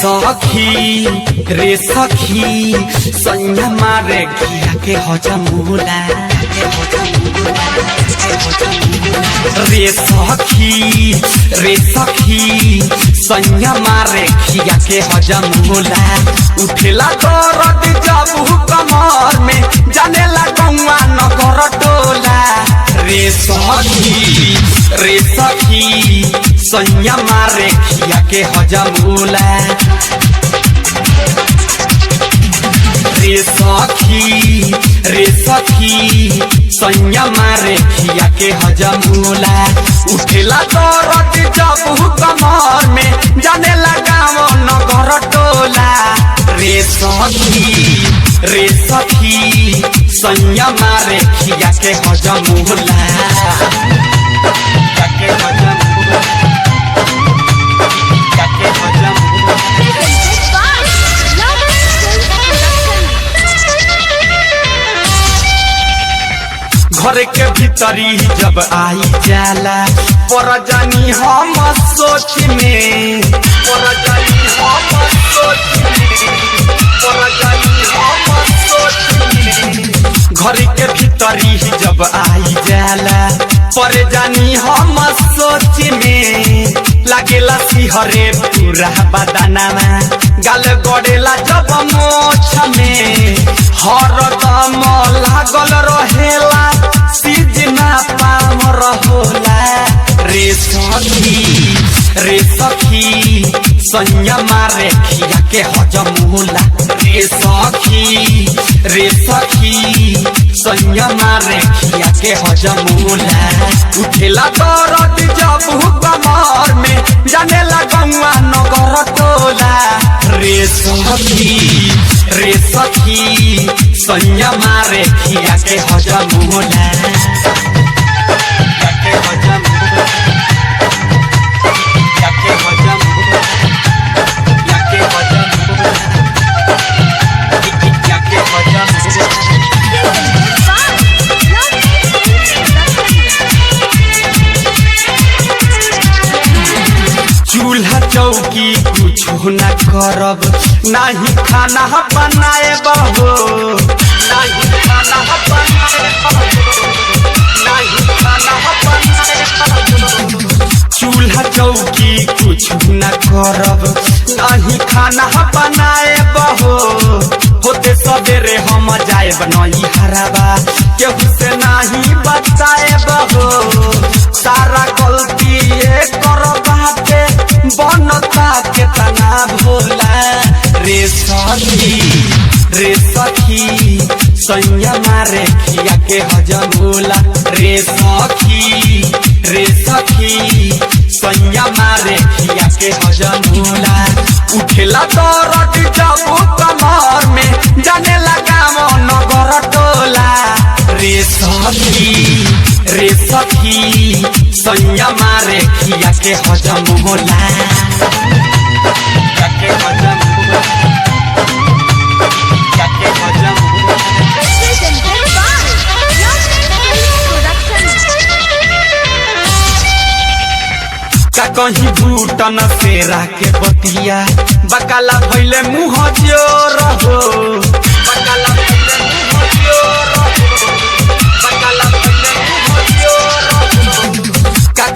सखी सैया मारे खिया के हजम होला रे सखी सैया मारे खिया के हजम होला उठेला दर्द जब कमर में जाने लगुआ नगर टोला रे सखी सैया मारे खिया के हजम होला रे सखी सैया मारे खिया के हजम होला उठेला दर्द जब कमर में जाने लगाव नगर टोला रे सखी सैया मारे खिया के हजम होला घर के भीतरी जब आई जाला पर जानी हम सोच में घर के भीतरी जब आई जाला पर जानी हम सोच में लागेला सिहरे पूरा बदनामा गाल गड़ेला जब मोछ में हरदम लागल रहेला सीजना पाम रहोला रे सखी सैया मारे खिया के हजम होला रे सखी सैया मारे खिया के हजम होला उठेला दर्द जब कमर में जाने लगुआ नगर टोला रे सखी सैया मारे खिया के हजम होला चूल्हा चौकी कुछ न करब नहीं खाना बनाए बहो चूल्हा चौकी कुछ न करब नहीं खाना बनाए बहो होते सवेरे हम जाएब नहीं हराबा केहू से नहीं बताए बहो सारा गलती करबाते बनता के तना भोला रे सखी सैया मारे खिया के हजम होला रे सखी सैया मारे खिया के हजम होला उठेला दर्द जब कमर में जाने लगाव नगर टोला रे सखी सैया मारे खिया के हजम होला कहीं भूटन सेरा के बतिया बकाला भइले मुँह जोर हो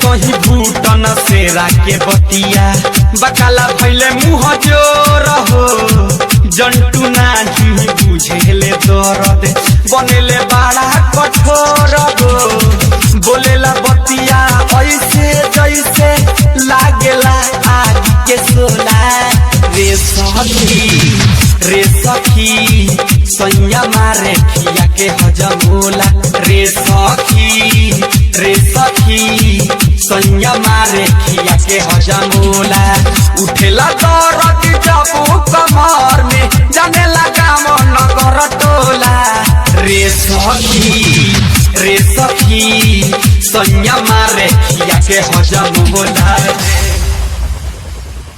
कहीं भूटन सेरा के बतिया बकाला भइले मुँह जोर हो जंटू नाही बुझेले दर्द बनेले बड़ा कठोर हो बोलेला बतिया ऐसे जैसे लागेला आग के सोला रे सखी सैया मारे खिया के हजम होला रे सखी सैया मारे खिया के हजम होला उठेला दर्द जब कमर में जाने लगाव नगर टोला रे सखी सैया मारे खिया के हजम होला।